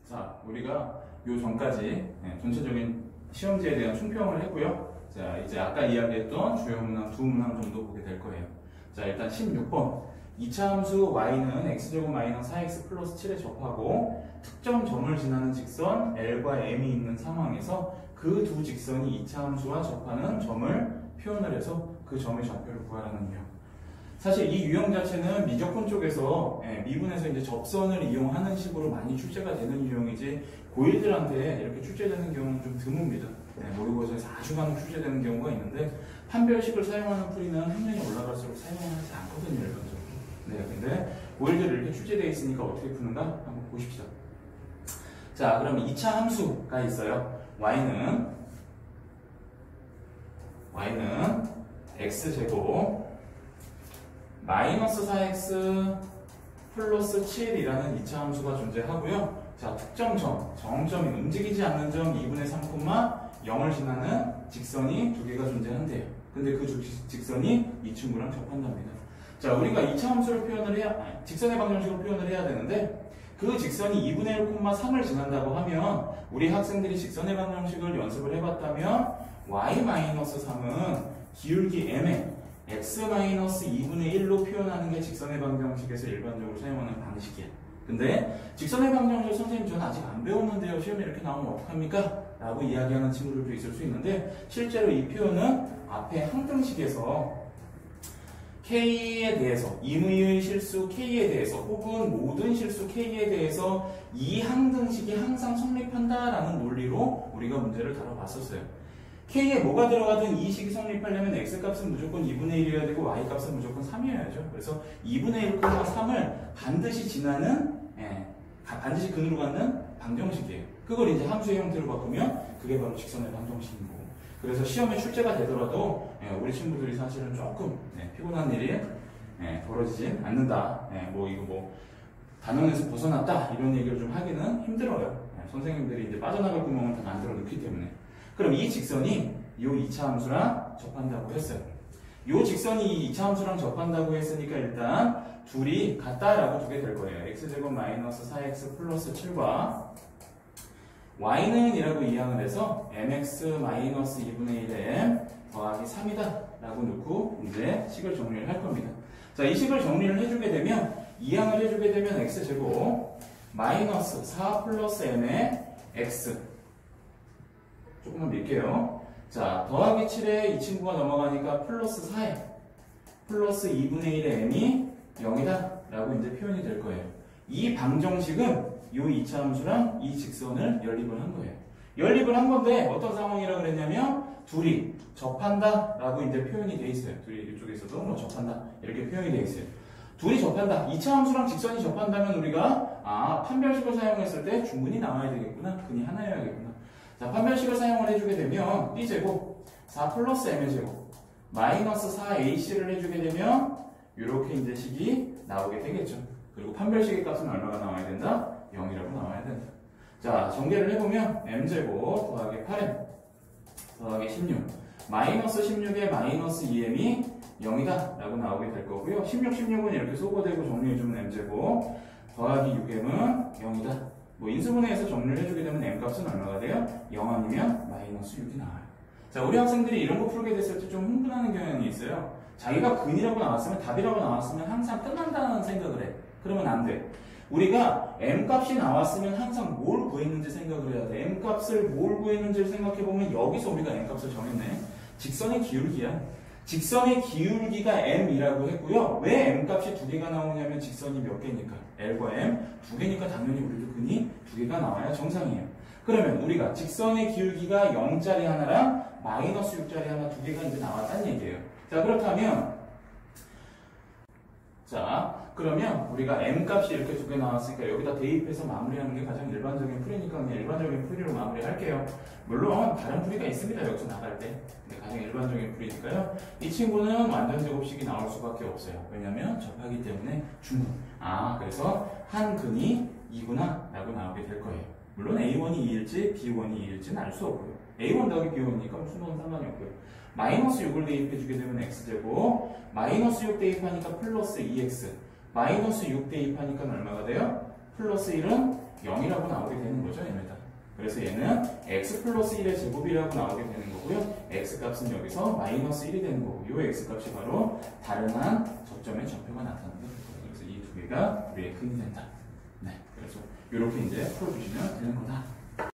자, 우리가 요 전까지 전체적인 시험지에 대한 총평을 했고요. 자, 이제 아까 이야기했던 주요 문항 두 문항 정도 보게 될 거예요. 자, 일단 16번. 2차 함수 y는 x제곱 마이너스 4x 플러스 7에 접하고 특정 점을 지나는 직선 L과 M이 있는 상황에서 그 두 직선이 2차 함수와 접하는 점을 표현을 해서 그 점의 좌표를 구하라는 유형. 사실 이 유형 자체는 미적분 쪽에서 미분에서 이제 접선을 이용하는 식으로 많이 출제가 되는 유형이지 고1들한테 이렇게 출제되는 경우는 좀 드뭅니다. 모의고사에서 아주 간혹 출제되는 경우가 있는데 판별식을 사용하는 풀이는 학년이 올라갈수록 사용하지 않거든요, 일반적으로. 네, 근데 고1들 이렇게 출제되어 있으니까 어떻게 푸는가 한번 보십시다. 자, 그럼 2차 함수가 있어요. y는 x제곱 마이너스 4x 플러스 7이라는 2차 함수가 존재하고요. 자, 특정 점, 정점이 움직이지 않는 점 2분의 3, 0을 지나는 직선이 두 개가 존재한대요. 근데 그 직선이 이 친구랑 접한답니다. 자, 우리가 2차 함수를 표현을 직선의 방정식으로 표현을 해야 되는데 그 직선이 2분의 1, 3을 지난다고 하면 우리 학생들이 직선의 방정식을 연습을 해봤다면 y-3은 기울기 m에 x-2분의 1로 표현하는 게 직선의 방정식에서 일반적으로 사용하는 방식이야. 근데 직선의 방정식 선생님 저는 아직 안 배웠는데요. 시험에 이렇게 나오면 어떡합니까? 라고 이야기하는 친구들도 있을 수 있는데 실제로 이 표현은 앞에 항등식에서 K에 대해서, 임의의 실수 K에 대해서 혹은 모든 실수 K에 대해서 이 항등식이 항상 성립한다라는 논리로 우리가 문제를 다뤄봤었어요. K에 뭐가 들어가든 이 식이 성립하려면 X값은 무조건 2분의 1이어야 되고 Y값은 무조건 3이어야죠. 그래서 2분의 1, 3을 반드시 지나는, 반드시 근으로 갖는 방정식이에요. 그걸 이제 함수의 형태로 바꾸면 그게 바로 직선의 방정식인 거고. 그래서 시험에 출제가 되더라도 우리 친구들이 사실은 조금 피곤한 일이 벌어지진 않는다. 이거 단원에서 벗어났다 이런 얘기를 좀 하기는 힘들어요. 선생님들이 이제 빠져나갈 구멍을 다 만들어 놓기 때문에. 그럼 이 직선이 이 2차 함수랑 접한다고 했어요. 이 직선이 이 2차 함수랑 접한다고 했으니까 일단 둘이 같다라고 두게 될 거예요. x제곱 마이너스 4x 플러스 7과 y는 이라고 이항을 해서 mx-2분의 1에 m 더하기 3이다 라고 놓고 이제 식을 정리를 할 겁니다. 자, 이 식을 정리를 해주게 되면 이항을 해주게 되면 x제곱 마이너스 4 플러스 m의 x 조금만 밀게요. 자, 더하기 7에 이 친구가 넘어가니까 플러스 4에 플러스 2분의 1의 m이 0이다 라고 이제 표현이 될 거예요. 이 방정식은 이 2차 함수랑 이 직선을 연립을 한 거예요. 연립을 한 건데 어떤 상황이라고 그랬냐면 둘이 접한다 라고 이제 표현이 돼 있어요. 둘이 이쪽에서도 접한다 이렇게 표현이 돼 있어요. 둘이 접한다. 2차 함수랑 직선이 접한다면 우리가 판별식을 사용했을 때 중근이 나와야 되겠구나. 근이 하나여야겠구나. 자, 판별식을 사용을 해주게 되면 b제곱 4 플러스 m의 제곱 마이너스 4ac를 해주게 되면 이렇게 이제 식이 나오게 되겠죠. 그리고 판별식의 값은 얼마가 나와야 된다? 0이라고 나와야 된다. 자, 전개를 해보면 m제곱 더하기 8m 더하기 16 마이너스 16에 마이너스 2m이 0이다 라고 나오게 될 거고요. 16은 이렇게 소거되고 정리해주면 m제곱 더하기 6m은 0이다. 인수분해해서 정리를 해주게 되면 m값은 얼마가 돼요? 0 아니면 마이너스 6이 나와요. 자, 우리 학생들이 이런 거 풀게 됐을 때 좀 흥분하는 경향이 있어요. 자기가 근이라고 나왔으면 답이라고 나왔으면 항상 끝난다는 생각을 해. 그러면 안 돼. 우리가 m값이 나왔으면 항상 뭘 구했는지 생각을 해야 돼. m값을 뭘 구했는지를 생각해보면 여기서 우리가 m값을 정했네. 직선의 기울기야. 직선의 기울기가 m이라고 했고요. 왜 m값이 두 개가 나오냐면 직선이 몇 개니까? L과 M 두 개니까 당연히 우리도 근이 두 개가 나와야 정상이에요. 그러면 우리가 직선의 기울기가 0짜리 하나랑 마이너스 6짜리 하나 두 개가 이제 나왔다는 얘기예요. 자, 그러면 우리가 m값이 이렇게 두 개 나왔으니까 여기다 대입해서 마무리하는 게 가장 일반적인 풀이니까 그냥 일반적인 풀이로 마무리할게요. 물론 다른 풀이가 있습니다. 여기서 나갈 때. 근데 가장 일반적인 풀이니까요. 이 친구는 완전 제곱식이 나올 수밖에 없어요. 왜냐면 접하기 때문에 중근. 그래서 한 근이 2구나 라고 나오게 될 거예요. 물론 A1이 2일지 B1이 2일지는 알 수 없고요. A1 더하기 B1이니까 순서는 상관이 없고요. 마이너스 6을 대입해주게 되면 X제곱 마이너스 6 대입하니까 플러스 2X 마이너스 6 대입하니까 얼마가 돼요? 플러스 1은 0이라고 나오게 되는 거죠, 얘네들. 그래서 얘는 x 플러스 1의 제곱이라고 나오게 되는 거고요. x 값은 여기서 마이너스 1이 되는 거고, 이 x 값이 바로 다른 한 저점의 좌표가 나타나게 될 거예요. 그래서 이 두 개가 우리의 근이 된다. 네, 그래서 이렇게 이제 풀어주시면 되는 거다.